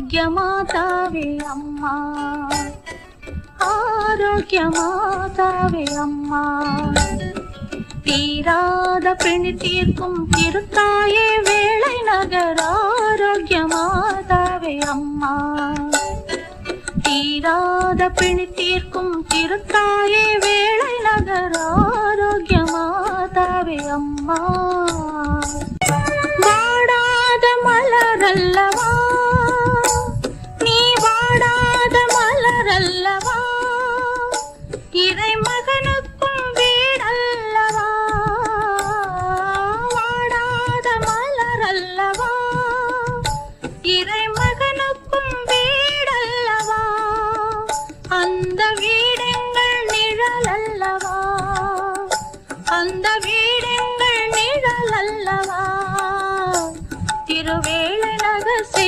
ஆரோக்கிய மாதாவே அம்மா, ஆரோக்கிய மாதாவே அம்மா. தீராத பிணி தீர்க்கும் திருத்தாயே வேளை நகர் ஆரோக்கிய மாதாவே அம்மா. தீராத பிணி தீர்க்கும் திருத்தாயே வேளை நகர் ஆரோக்கிய மாதாவே அம்மா. வாடாத மலரல்லவா